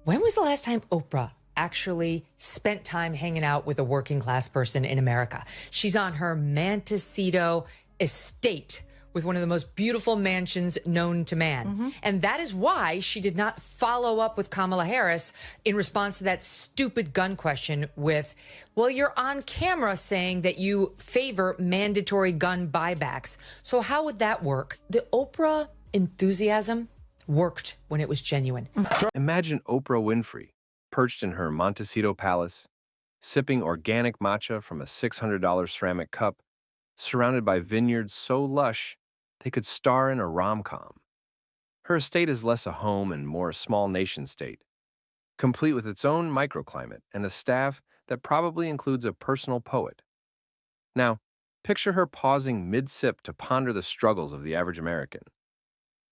When was the last time Oprah actually spent time hanging out with a working class person in America? She's on her Montecito estate with one of the most beautiful mansions known to man. And that is why she did not follow up with Kamala Harris in response to that stupid gun question with, well, you're on camera saying that you favor mandatory gun buybacks. So how would that work? The Oprah enthusiasm worked when it was genuine. Imagine Oprah Winfrey, perched in her Montecito palace, sipping organic matcha from a $600 ceramic cup, surrounded by vineyards so lush they could star in a rom-com. Her estate is less a home and more a small nation-state, complete with its own microclimate and a staff that probably includes a personal poet. Now, picture her pausing mid-sip to ponder the struggles of the average American.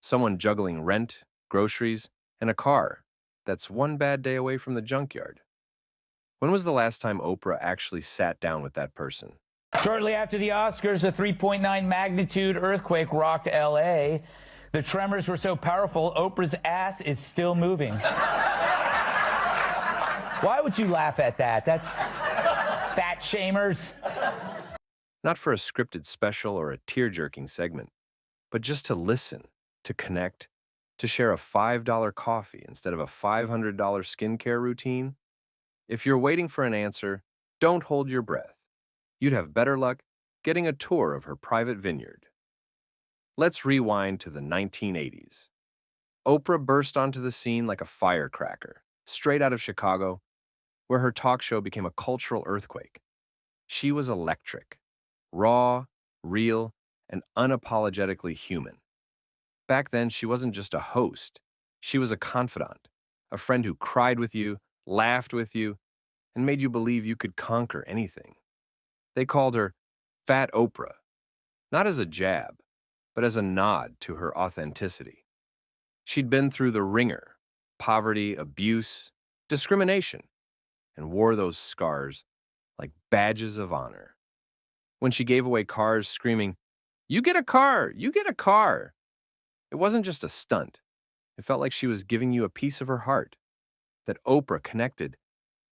Someone juggling rent, groceries, and a car that's one bad day away from the junkyard. When was the last time Oprah actually sat down with that person? Shortly after the Oscars, a 3.9 magnitude earthquake rocked L.A. The tremors were so powerful, Oprah's ass is still moving. Why would you laugh at that? That's fat shamers. Not for a scripted special or a tear-jerking segment, but just to listen, to connect, to share a $5 coffee instead of a $500 skincare routine. If you're waiting for an answer, don't hold your breath. You'd have better luck getting a tour of her private vineyard. Let's rewind to the 1980s. Oprah burst onto the scene like a firecracker, straight out of Chicago, where her talk show became a cultural earthquake. She was electric, raw, real, and unapologetically human. Back then, she wasn't just a host. She was a confidant, a friend who cried with you, laughed with you, and made you believe you could conquer anything. They called her Fat Oprah, not as a jab, but as a nod to her authenticity. She'd been through the ringer, poverty, abuse, discrimination, and wore those scars like badges of honor. When she gave away cars screaming, "You get a car! You get a car!" It wasn't just a stunt. It felt like she was giving you a piece of her heart, that Oprah connected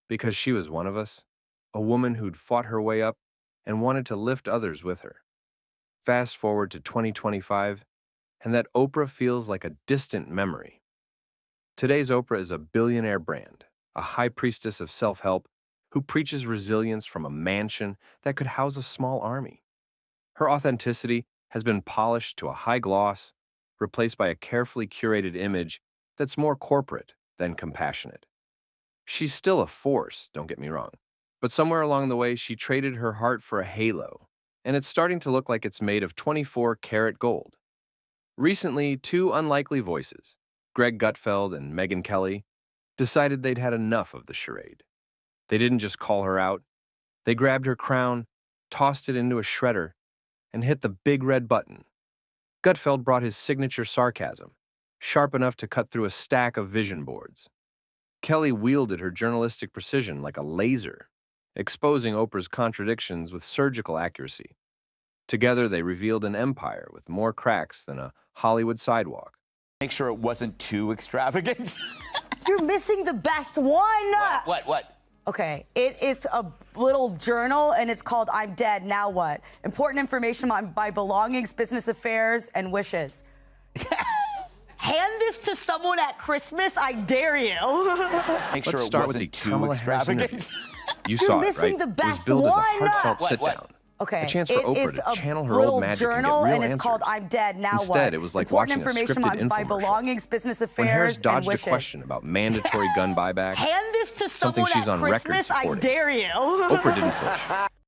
because she was one of us, a woman who'd fought her way up and wanted to lift others with her. Fast forward to 2025, and that Oprah feels like a distant memory. Today's Oprah is a billionaire brand, a high priestess of self-help who preaches resilience from a mansion that could house a small army. Her authenticity has been polished to a high gloss, replaced by a carefully curated image that's more corporate than compassionate. She's still a force, don't get me wrong, but somewhere along the way, she traded her heart for a halo, and it's starting to look like it's made of 24-karat gold. Recently, two unlikely voices, Greg Gutfeld and Megyn Kelly, decided they'd had enough of the charade. They didn't just call her out. They grabbed her crown, tossed it into a shredder, and hit the big red button. Gutfeld brought his signature sarcasm, sharp enough to cut through a stack of vision boards. Kelly wielded her journalistic precision like a laser, exposing Oprah's contradictions with surgical accuracy. Together, they revealed an empire with more cracks than a Hollywood sidewalk. Make sure it wasn't too extravagant. You're missing the best one. What? Okay, it is a little journal, and it's called I'm Dead, Now What? Important information on my belongings, business affairs, and wishes. Hand this to someone at Christmas, I dare you. Make sure Let's it start with the wasn't too Kamala Harris interview. extravagant. You saw it, missing right? the It was best billed as a one. heartfelt What? sit-down. Okay, A chance for it Oprah is to a channel her little old magic journal, and get real and it's answers. called I'm Dead, Now What? Instead, it was like Important watching a information scripted on my infomercial. belongings, business affairs, When Harris dodged and a wishes. question about mandatory gun buybacks, Hand this to something someone she's at on record Christmas, I supporting, dare you. Oprah didn't push.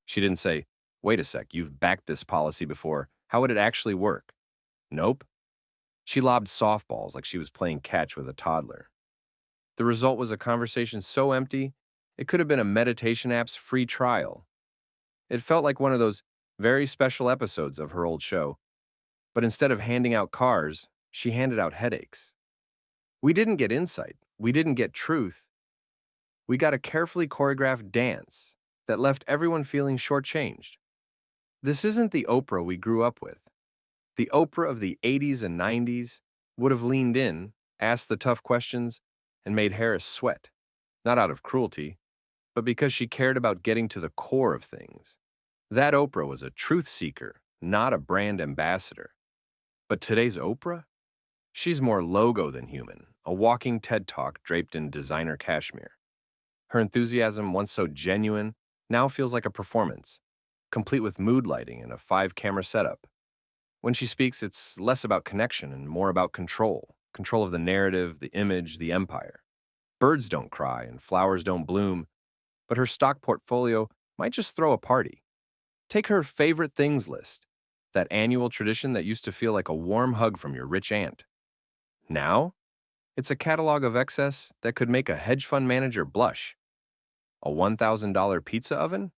She didn't say, wait a sec, you've backed this policy before. How would it actually work? Nope. She lobbed softballs like she was playing catch with a toddler. The result was a conversation so empty, it could have been a meditation app's free trial. It felt like one of those very special episodes of her old show. But instead of handing out cars, she handed out headaches. We didn't get insight. We didn't get truth. We got a carefully choreographed dance that left everyone feeling shortchanged. This isn't the Oprah we grew up with. The Oprah of the 80s and 90s would have leaned in, asked the tough questions, and made Harris sweat, not out of cruelty, but because she cared about getting to the core of things. That Oprah was a truth seeker, not a brand ambassador. But today's Oprah? She's more logo than human, a walking TED Talk draped in designer cashmere. Her enthusiasm, once so genuine, now feels like a performance, complete with mood lighting and a 5-camera setup. When she speaks, it's less about connection and more about control of the narrative, the image, the empire. Birds don't cry and flowers don't bloom, but her stock portfolio might just throw a party. Take her favorite things list, that annual tradition that used to feel like a warm hug from your rich aunt. Now, it's a catalog of excess that could make a hedge fund manager blush. A $1,000 pizza oven?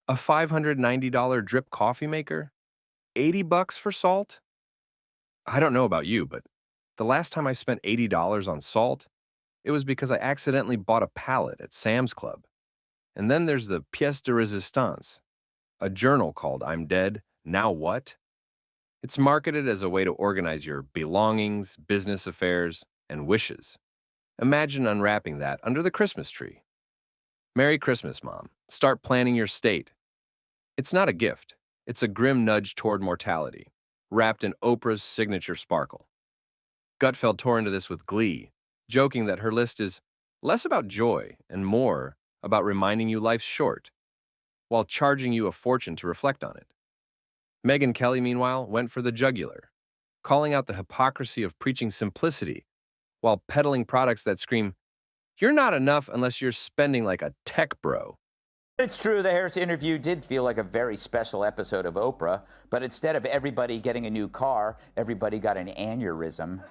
A $590 drip coffee maker? $80 for salt? I don't know about you, but the last time I spent $80 on salt, it was because I accidentally bought a pallet at Sam's Club. And then there's the pièce de résistance, a journal called I'm Dead, Now What? It's marketed as a way to organize your belongings, business affairs, and wishes. Imagine unwrapping that under the Christmas tree. Merry Christmas, Mom. Start planning your state. It's not a gift. It's a grim nudge toward mortality, wrapped in Oprah's signature sparkle. Gutfeld tore into this with glee, joking that her list is less about joy and more about reminding you life's short, while charging you a fortune to reflect on it. Megyn Kelly, meanwhile, went for the jugular, calling out the hypocrisy of preaching simplicity while peddling products that scream, "You're not enough unless you're spending like a tech bro." It's true, the Harris interview did feel like a very special episode of Oprah, but instead of everybody getting a new car, everybody got an aneurysm.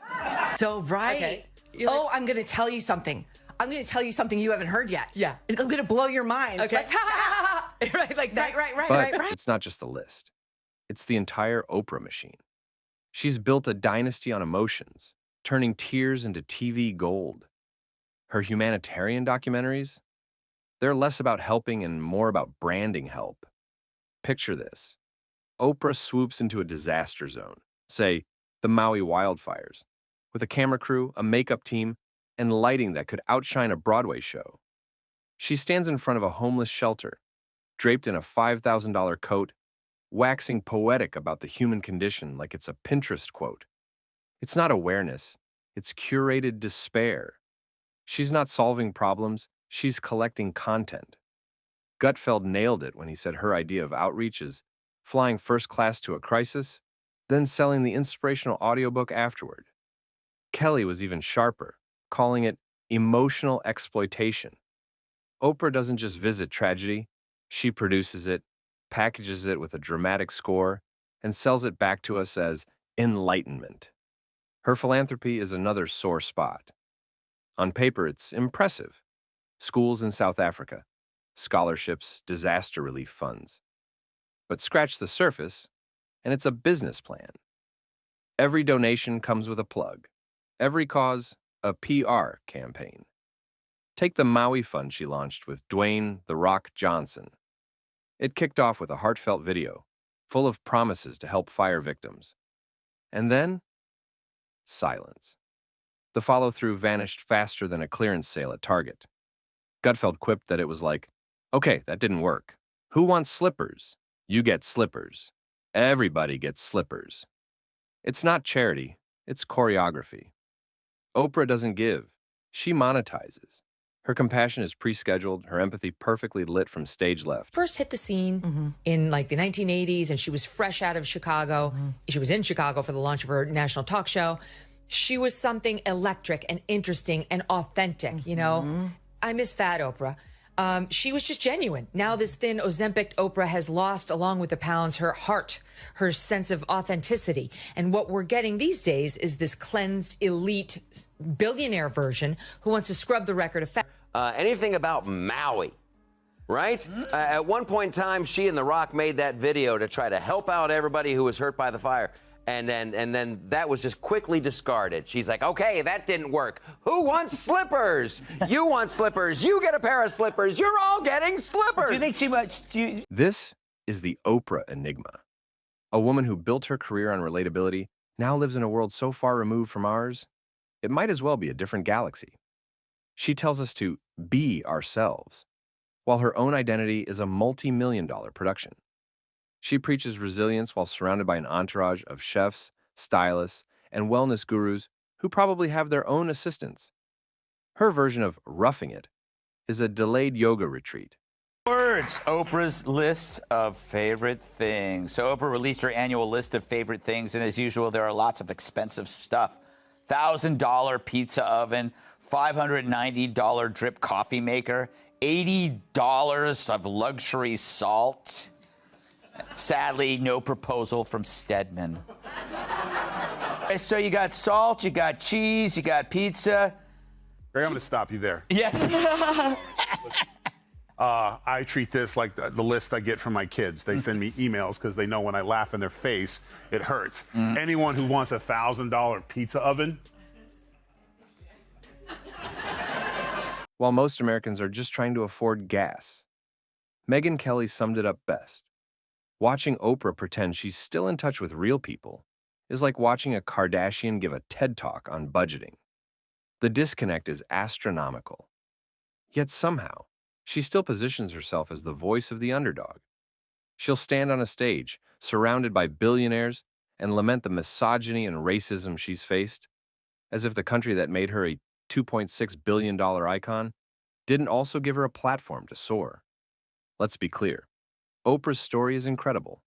So, right. Okay. Oh, I'm going to tell you something. I'm going to tell you something you haven't heard yet. Yeah. I'm going to blow your mind. Okay. Let's Right, like that. Right. But it's not just the list. It's the entire Oprah machine. She's built a dynasty on emotions, turning tears into TV gold. Her humanitarian documentaries, they're less about helping and more about branding help. Picture this. Oprah swoops into a disaster zone, say, the Maui wildfires, with a camera crew, a makeup team, and lighting that could outshine a Broadway show. She stands in front of a homeless shelter, draped in a $5,000 coat, waxing poetic about the human condition like it's a Pinterest quote. It's not awareness, it's curated despair. She's not solving problems, she's collecting content. Gutfeld nailed it when he said her idea of outreach is flying first class to a crisis, then selling the inspirational audiobook afterward. Kelly was even sharper, calling it emotional exploitation. Oprah doesn't just visit tragedy, she produces it, packages it with a dramatic score, and sells it back to us as enlightenment. Her philanthropy is another sore spot. On paper, it's impressive. Schools in South Africa, scholarships, disaster relief funds. But scratch the surface, and it's a business plan. Every donation comes with a plug. Every cause, a PR campaign. Take the Maui Fund she launched with Dwayne "The Rock" Johnson. It kicked off with a heartfelt video, full of promises to help fire victims. And then, silence. The follow-through vanished faster than a clearance sale at Target. Gutfeld quipped that it was like, okay, that didn't work. Who wants slippers? You get slippers. Everybody gets slippers. It's not charity, it's choreography. Oprah doesn't give, she monetizes. Her compassion is pre-scheduled, her empathy perfectly lit from stage left. First hit the scene in like the 1980s, and she was fresh out of Chicago. She was in Chicago for the launch of her national talk show. She was something electric and interesting and authentic, you know? I miss fat Oprah. She was just genuine. Now this thin Ozempic Oprah has lost, along with the pounds, her heart, her sense of authenticity. And what we're getting these days is this cleansed, elite, billionaire version who wants to scrub the record of fat. Anything about Maui, right? At one point in time, she and The Rock made that video to try to help out everybody who was hurt by the fire. And then that was just quickly discarded. She's like, okay, that didn't work. Who wants slippers? You want slippers. You get a pair of slippers. You're all getting slippers. Do you think she much? This is the Oprah enigma. A woman who built her career on relatability now lives in a world so far removed from ours, it might as well be a different galaxy. She tells us to be ourselves, while her own identity is a multi-million-dollar production. She preaches resilience while surrounded by an entourage of chefs, stylists, and wellness gurus who probably have their own assistants. Her version of roughing it is a delayed yoga retreat. Words, Oprah's list of favorite things. So Oprah released her annual list of favorite things, and as usual, there are lots of expensive stuff. $1,000 pizza oven, $590 drip coffee maker, $80 of luxury salt. Sadly, no proposal from Stedman. So you got salt, you got cheese, you got pizza. Ray, I'm going to stop you there. Yes. I treat this like the list I get from my kids. They send me emails because they know when I laugh in their face, it hurts. Anyone who wants a $1,000 pizza oven. While most Americans are just trying to afford gas, Megyn Kelly summed it up best. Watching Oprah pretend she's still in touch with real people is like watching a Kardashian give a TED Talk on budgeting. The disconnect is astronomical. Yet somehow, she still positions herself as the voice of the underdog. She'll stand on a stage, surrounded by billionaires, and lament the misogyny and racism she's faced, as if the country that made her a $2.6 billion icon didn't also give her a platform to soar. Let's be clear. Oprah's story is incredible.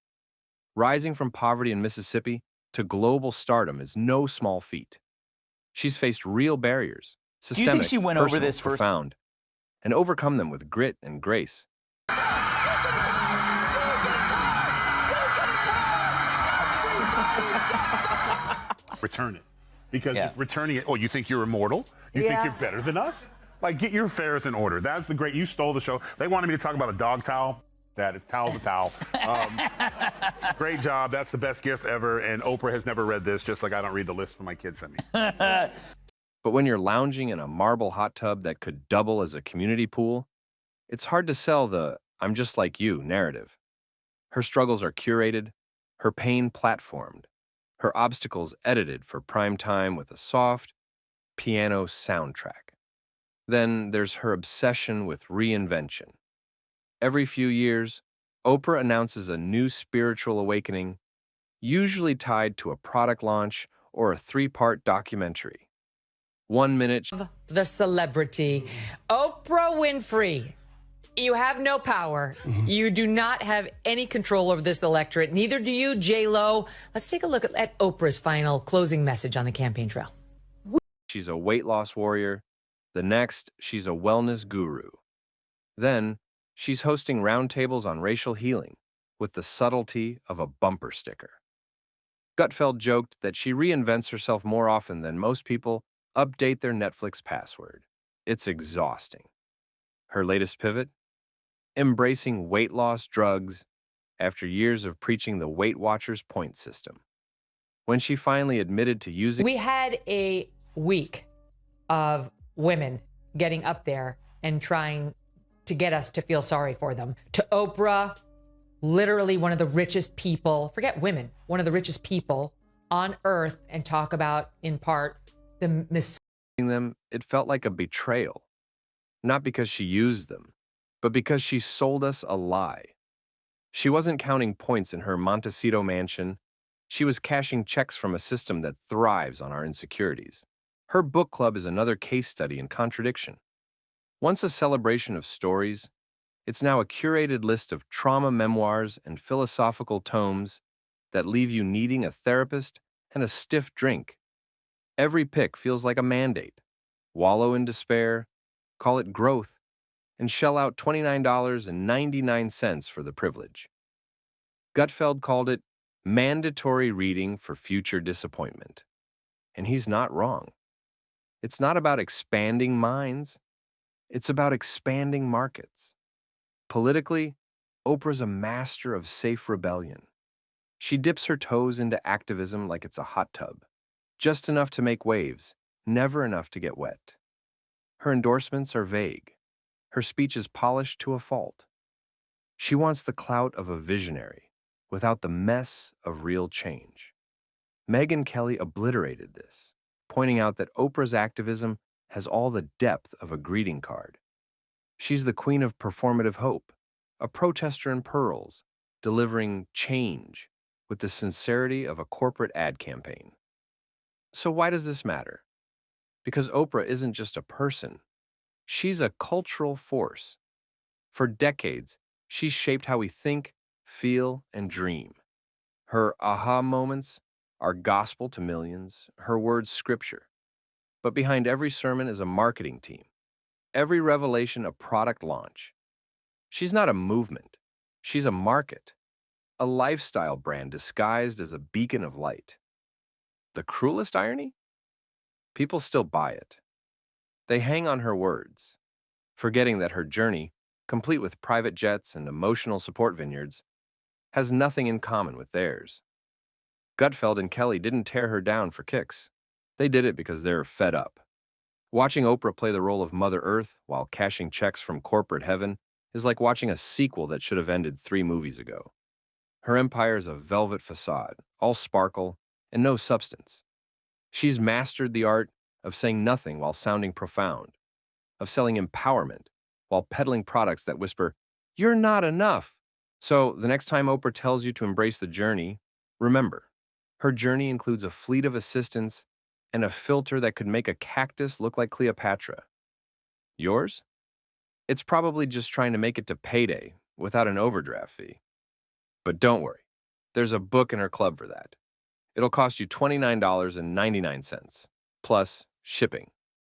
Rising from poverty in Mississippi to global stardom is no small feat. She's faced real barriers, systemic, Do you think she went over personal, this first? profound, and overcome them with grit and grace. Return it. Because returning it, oh, you think you're immortal? You think you're better than us? Like, get your affairs in order. That's the great, you stole the show. They wanted me to talk about a dog towel. That is, towel's a towel. Great job. That's the best gift ever. And Oprah has never read this, just like I don't read the list from my kids sent me. But when you're lounging in a marble hot tub that could double as a community pool, it's hard to sell the "I'm just like you" narrative. Her struggles are curated, her pain platformed, her obstacles edited for prime time with a soft piano soundtrack. Then there's her obsession with reinvention. Every few years, Oprah announces a new spiritual awakening, usually tied to a product launch or a 3-part documentary. 1 minute. The celebrity, Oprah Winfrey. You have no power. You do not have any control over this electorate. Neither do you, J-Lo. Let's take a look at Oprah's final closing message on the campaign trail. She's a weight loss warrior. The next, she's a wellness guru. Then, she's hosting roundtables on racial healing with the subtlety of a bumper sticker. Gutfeld joked that she reinvents herself more often than most people update their Netflix password. It's exhausting. Her latest pivot? Embracing weight loss drugs after years of preaching the Weight Watchers point system. When she finally admitted to using... We had a week of women getting up there and trying to get us to feel sorry for them. To Oprah, literally one of the richest people, forget women, one of the richest people on earth, and talk about, in part, the them, it felt like a betrayal. Not because she used them, but because she sold us a lie. She wasn't counting points in her Montecito mansion. She was cashing checks from a system that thrives on our insecurities. Her book club is another case study in contradiction. Once a celebration of stories, it's now a curated list of trauma memoirs and philosophical tomes that leave you needing a therapist and a stiff drink. Every pick feels like a mandate. Wallow in despair, call it growth, and shell out $29.99 for the privilege. Gutfeld called it mandatory reading for future disappointment. And he's not wrong. It's not about expanding minds. It's about expanding markets. Politically, Oprah's a master of safe rebellion. She dips her toes into activism like it's a hot tub. Just enough to make waves, never enough to get wet. Her endorsements are vague. Her speech is polished to a fault. She wants the clout of a visionary, without the mess of real change. Megyn Kelly obliterated this, pointing out that Oprah's activism has all the depth of a greeting card. She's the queen of performative hope, a protester in pearls, delivering change with the sincerity of a corporate ad campaign. So why does this matter? Because Oprah isn't just a person. She's a cultural force. For decades, she's shaped how we think, feel, and dream. Her aha moments are gospel to millions, her words scripture. But behind every sermon is a marketing team, every revelation a product launch. She's not a movement, she's a market, a lifestyle brand disguised as a beacon of light. The cruelest irony? People still buy it. They hang on her words, forgetting that her journey, complete with private jets and emotional support vineyards, has nothing in common with theirs. Gutfeld and Kelly didn't tear her down for kicks. They did it because they're fed up. Watching Oprah play the role of Mother Earth while cashing checks from corporate heaven is like watching a sequel that should have ended 3 movies ago. Her empire is a velvet facade, all sparkle and no substance. She's mastered the art of saying nothing while sounding profound, of selling empowerment while peddling products that whisper, "You're not enough." So the next time Oprah tells you to embrace the journey, remember, her journey includes a fleet of assistants and a filter that could make a cactus look like Cleopatra. Yours? It's probably just trying to make it to payday without an overdraft fee. But don't worry, there's a book in her club for that. It'll cost you $29.99, plus shipping.